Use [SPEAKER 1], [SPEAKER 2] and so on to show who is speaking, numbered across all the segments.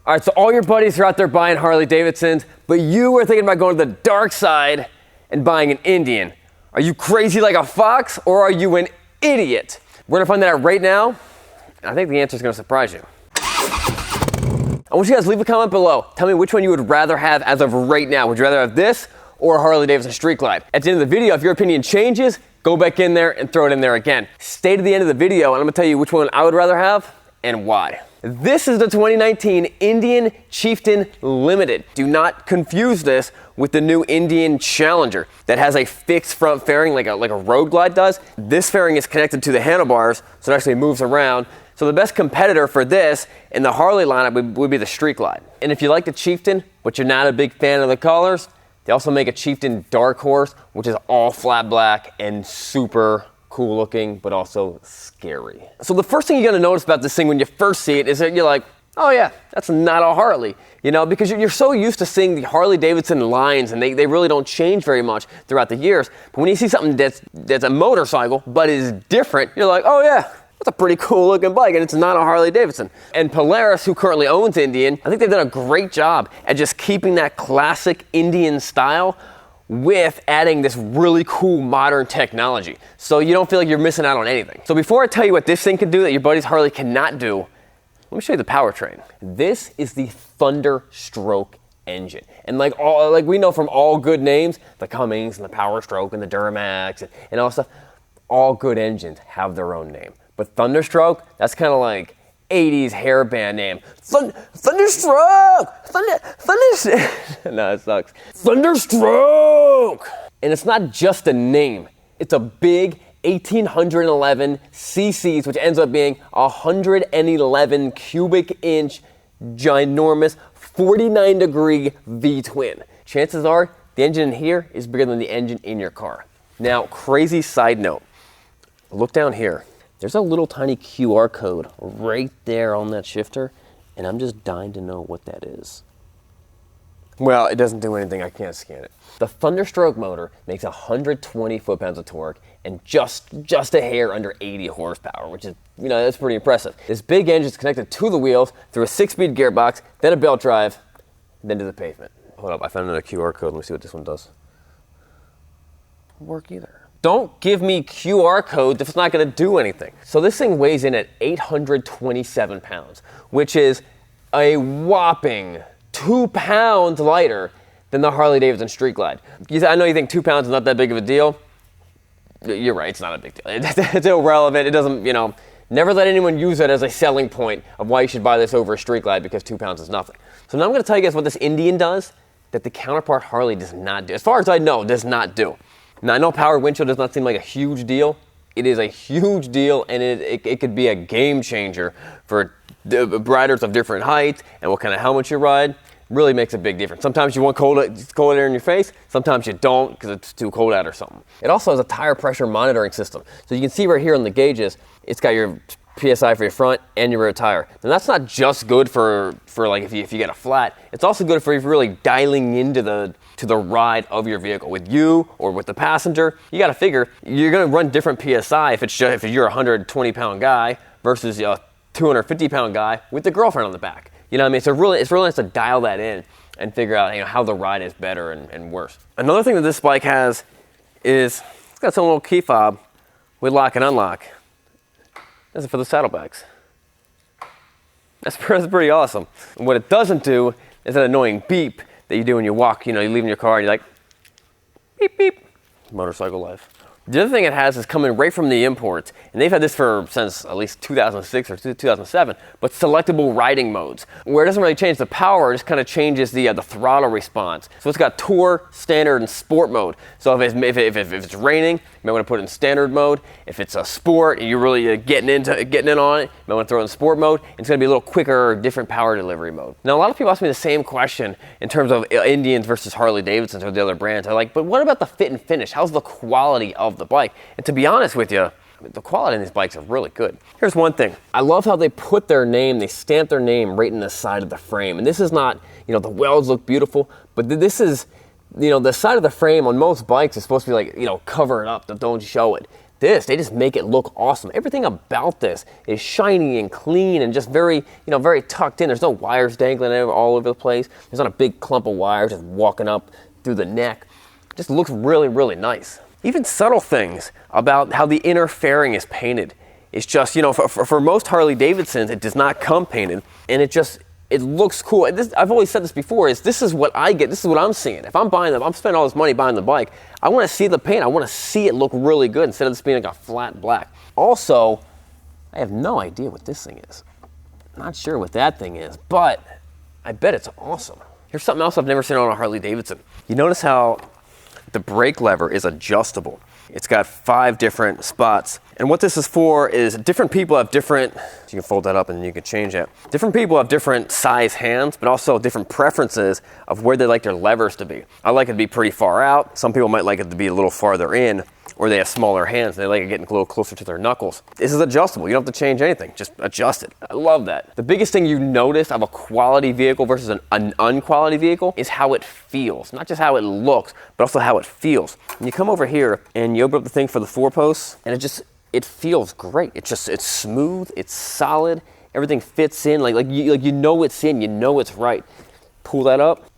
[SPEAKER 1] All right, so all your buddies are out there buying Harley-Davidsons, but you are thinking about going to the dark side and buying an Indian. Are you crazy like a fox, or are you an idiot? We're gonna find that out right now, and I think the answer is gonna surprise you. I want you guys to leave a comment below. Tell me which one you would rather have as of right now. Would you rather have this or a Harley-Davidson Street Glide? At the end of the video, if your opinion changes, go back in there and throw it in there again. Stay to the end of the video, and I'm gonna tell you which one I would rather have and why. This is the 2019 Indian Chieftain Limited. Do not confuse this with the new Indian Challenger that has a fixed front fairing like a road glide does. This fairing is connected to the handlebars, so it actually moves around. So the best competitor for this in the Harley lineup would be the Street Glide. And if you like the Chieftain, but you're not a big fan of the colors, they also make a Chieftain Dark Horse, which is all flat black and super cool looking, but also scary. So the first thing you're gonna notice about this thing when you first see it is that you're like, oh yeah, that's not a Harley. You know, because you're so used to seeing the Harley-Davidson lines, and they really don't change very much throughout the years. But when you see something that's a motorcycle, but is different, you're like, oh yeah, that's a pretty cool looking bike, and it's not a Harley-Davidson. And Polaris, who currently owns Indian, I think they've done a great job at just keeping that classic Indian style with adding this really cool modern technology. So you don't feel like you're missing out on anything. So before I tell you what this thing can do that your buddy's Harley cannot do, let me show you the powertrain. This is the Thunderstroke engine. And like we know from all good names, the Cummins and the Powerstroke and the Duramax and all stuff, all good engines have their own name. But Thunderstroke, that's kind of like 80s hair band name. Thunderstroke! No, it sucks. Thunderstroke! And it's not just a name. It's a big 1811 cc's, which ends up being 111 cubic inch, ginormous, 49-degree V-twin. Chances are the engine in here is bigger than the engine in your car. Now, crazy side note. Look down here. There's a little tiny QR code right there on that shifter, and I'm just dying to know what that is. Well, it doesn't do anything. I can't scan it. The Thunderstroke motor makes 120 foot-pounds of torque and just a hair under 80 horsepower, which is, you know, that's pretty impressive. This big engine is connected to the wheels through a 6-speed gearbox, then a belt drive, then to the pavement. Hold up, I found another QR code. Let me see what this one does. Doesn't work either. Don't give me QR code if it's not gonna do anything. So this thing weighs in at 827 pounds, which is a whopping 2 pounds lighter than the Harley-Davidson Street Glide. I know you think 2 pounds is not that big of a deal. You're right, it's not a big deal. It's irrelevant, it doesn't, you know, never let anyone use it as a selling point of why you should buy this over a Street Glide because 2 pounds is nothing. So now I'm gonna tell you guys what this Indian does that the counterpart Harley does not do. As far as I know, does not do. Now, I know power windshield does not seem like a huge deal. It is a huge deal, and it could be a game changer for riders of different heights and what kind of helmet you ride. Really makes a big difference. Sometimes you want cold air in your face. Sometimes you don't because it's too cold out or something. It also has a tire pressure monitoring system. So you can see right here on the gauges, it's got your PSI for your front and your rear tire. And that's not just good for like if you get a flat. It's also good for if you're really dialing into the ride of your vehicle with you or with the passenger. You got to figure you're going to run different PSI if you're a 120-pound guy versus a 250-pound guy with the girlfriend on the back. You know what I mean? So it's really nice to dial that in and figure out, you know, how the ride is better and worse. Another thing that this bike has is it's got some little key fob with lock and unlock. This is for the saddlebags. That's pretty awesome. And what it doesn't do is that annoying beep that you do when you walk. You know, you leave in your car and you're like, beep, beep. Motorcycle life. The other thing it has is coming right from the imports, and they've had this since at least 2006 or 2007, but selectable riding modes, where it doesn't really change the power, it just kind of changes the throttle response. So it's got Tour, Standard, and Sport mode. So if it's raining, you might want to put it in Standard mode. If it's a Sport and you're really getting in on it, you might want to throw it in Sport mode. It's going to be a little quicker, different power delivery mode. Now, a lot of people ask me the same question in terms of Indians versus Harley-Davidsons or the other brands. They're like, but what about the fit and finish? How's the quality of the bike? And to be honest with you, the quality in these bikes are really good. Here's one thing. I love how they put their name, they stamp their name right in the side of the frame. And this is not, you know, the welds look beautiful, but this is, you know, the side of the frame on most bikes is supposed to be like, you know, cover it up, don't show it. they just make it look awesome. Everything about this is shiny and clean and just very, very tucked in. There's no wires dangling all over the place. There's not a big clump of wires just walking up through the neck. It just looks really, really nice. Even subtle things about how the inner fairing is painted. It's just, for most Harley-Davidsons, it does not come painted, and it looks cool. I've always said this before, this is what I get, this is what I'm seeing. If I'm spending all this money buying the bike, I want to see the paint, I want to see it look really good instead of this being like a flat black. Also, I have no idea what this thing is. Not sure what that thing is, but I bet it's awesome. Here's something else I've never seen on a Harley-Davidson. You notice how the brake lever is adjustable. It's got 5 different spots. And what this is for is different people have different, you can fold that up and you can change it. Different people have different size hands, but also different preferences of where they like their levers to be. I like it to be pretty far out. Some people might like it to be a little farther in, or they have smaller hands and they like it getting a little closer to their knuckles. This is adjustable. You don't have to change anything. Just adjust it. I love that. The biggest thing you notice of a quality vehicle versus an unquality vehicle is how it feels. Not just how it looks, but also how it feels. When you come over here and you open up the thing for the 4-posts, and it feels great. It's smooth, it's solid, everything fits in, like you know it's in, you know it's right. Pull that up.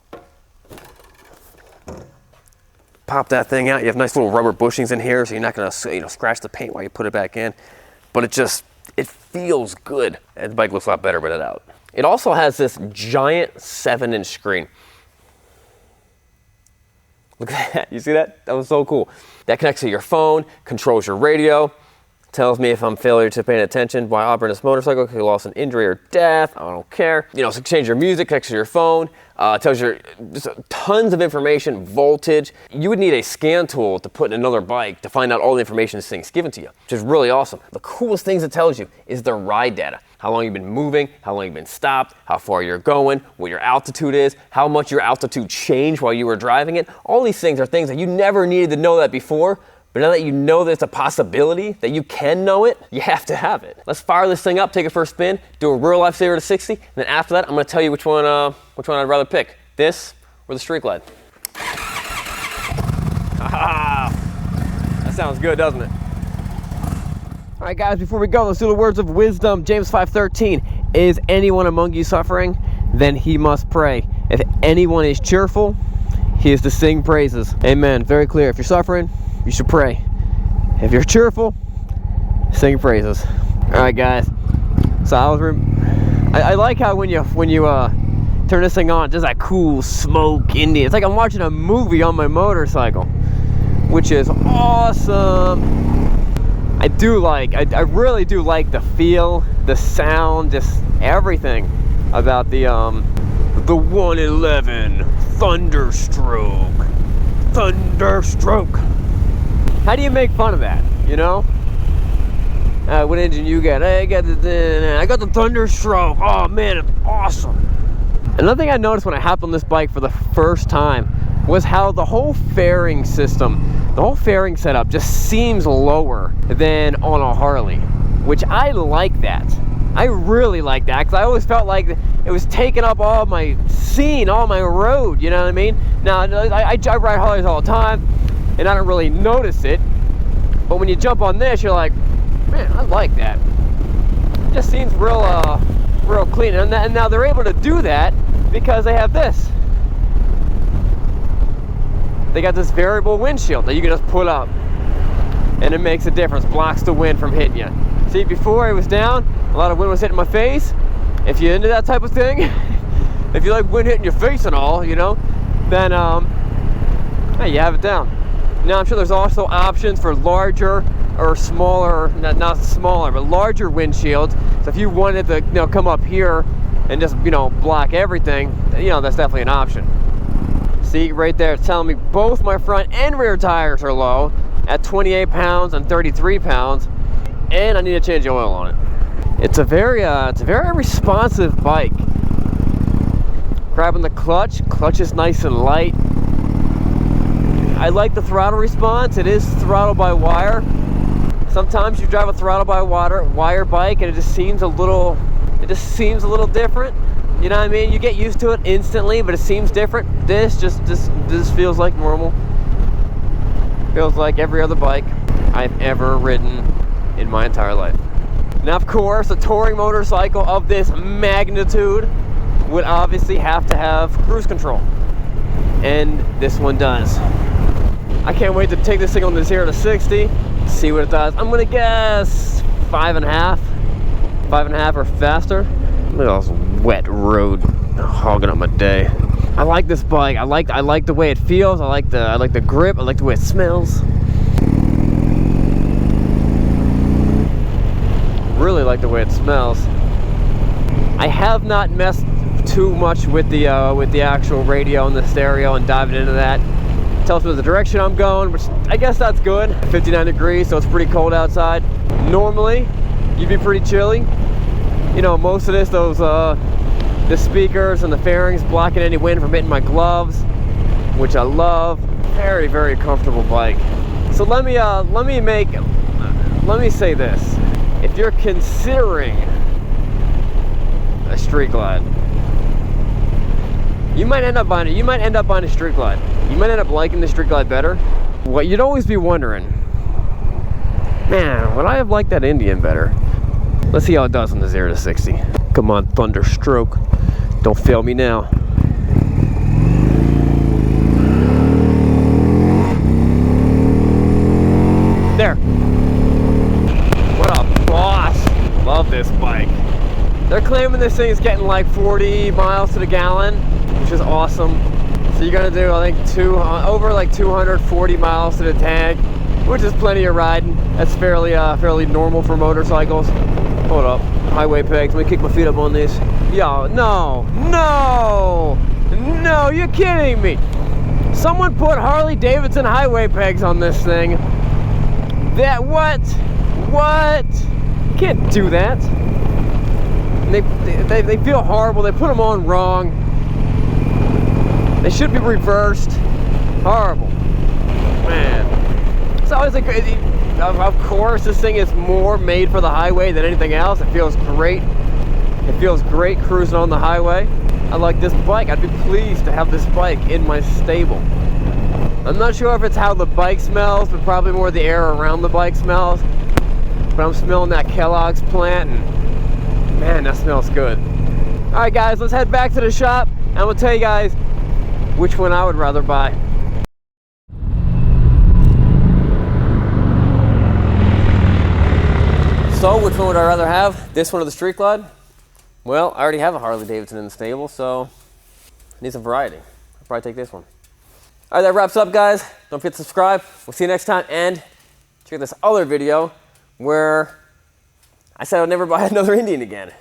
[SPEAKER 1] Pop that thing out. You have nice little rubber bushings in here, so you're not gonna scratch the paint while you put it back in. But it feels good. And the bike looks a lot better with it out. It also has this giant 7-inch screen. Look at that. You see that? That was so cool. That connects to your phone, controls your radio, tells me if I'm failure to pay attention while operating this motorcycle, could loss an injury or death. I don't care. So change your music, connects to your phone, tells you just tons of information, voltage. You would need a scan tool to put in another bike to find out all the information this thing's given to you, which is really awesome. The coolest things it tells you is the ride data. How long you've been moving, how long you've been stopped, how far you're going, what your altitude is, how much your altitude changed while you were driving it. All these things are things that you never needed to know that before. But now that you know there's a possibility that you can know it, you have to have it. Let's fire this thing up, take it for a spin, do a real life 0 to 60, and then after that, I'm going to tell you which one I'd rather pick, this or the Street Glide. That sounds good, doesn't it? All right, guys, before we go, let's do the words of wisdom. James 5:13. Is anyone among you suffering? Then he must pray. If anyone is cheerful, he is to sing praises. Amen. Very clear. If you're suffering, you should pray. If you're cheerful, sing praises. All right, guys. So I like how when you turn this thing on, just that cool smoke Indian. It's like I'm watching a movie on my motorcycle, which is awesome. I really do like the feel, the sound, just everything about the 111 Thunderstroke. How do you make fun of that, what engine you got? I got the Thunderstroke. Oh man, it's awesome. Another thing I noticed when I hopped on this bike for the first time was how the whole fairing system, the whole fairing setup just seems lower than on a Harley, which I like that. I really like that, because I always felt like it was taking up all my scene, all my road, you know what I mean? Now, I ride Harleys all the time, and I don't really notice it, but when you jump on this, you're like, man, I like that. It just seems real clean, and now they're able to do that because they have this. They got this variable windshield that you can just put up, and it makes a difference, blocks the wind from hitting you. See, before it was down, a lot of wind was hitting my face. If you're into that type of thing, if you like wind hitting your face and all, then hey, you have it down. Now I'm sure there's also options for larger or smaller, not smaller, but larger windshields. So if you wanted to come up here and just block everything, that's definitely an option. See, right there, it's telling me both my front and rear tires are low at 28 pounds and 33 pounds, and I need to change the oil on it. It's a very responsive bike. Grabbing the clutch is nice and light. I like the throttle response. It is throttle by wire. Sometimes you drive a throttle by wire bike and it just seems a little different. You know what I mean? You get used to it instantly, but it seems different. This feels like normal. Feels like every other bike. I've ever ridden in my entire life. Now, of course, a touring motorcycle of this magnitude would obviously have to have cruise control. And this one does. I can't wait to take this thing on the 0 to 60, see what it does. I'm gonna guess 5.5 or faster. Look at all this wet road hogging up my day. I like this bike. I like the way it feels. I like the grip. I like the way it smells. Really like the way it smells. I have not messed too much with the actual radio and the stereo and diving into that. It tells me the direction I'm going, which I guess that's good. 59 degrees, so it's pretty cold outside. Normally, you'd be pretty chilly. You know, most of this, the speakers and the fairings blocking any wind from hitting my gloves, which I love. Very, very comfortable bike. So let me say this. If you're considering a Street Glide, you might end up buying a Street Glide. You might end up liking the Street Glide better. What you'd always be wondering, man, would I have liked that Indian better? Let's see how it does on the 0 to 60. Come on, Thunderstroke. Don't fail me now. There. What a boss. Love this bike. They're claiming this thing is getting like 40 miles to the gallon, which is awesome. So you're gonna do, I think, over like 240 miles to the tank, which is plenty of riding. That's fairly normal for motorcycles. Hold up, highway pegs. Let me kick my feet up on this. Yo, no, you're kidding me. Someone put Harley-Davidson highway pegs on this thing. That, what? You can't do that. They feel horrible. They put them on wrong. They should be reversed. Horrible. Man. It's always like, of course, this thing is more made for the highway than anything else. It feels great. It feels great cruising on the highway. I like this bike. I'd be pleased to have this bike in my stable. I'm not sure if it's how the bike smells, but probably more the air around the bike smells. But I'm smelling that Kellogg's plant, and man, that smells good. All right, guys, let's head back to the shop, and I'm gonna tell you guys which one I would rather buy. So, which one would I rather have? This one or the Street Glide? Well, I already have a Harley-Davidson in the stable, so I need some variety. I'll probably take this one. All right, that wraps up, guys. Don't forget to subscribe. We'll see you next time, and check out this other video where I said I would never buy another Indian again.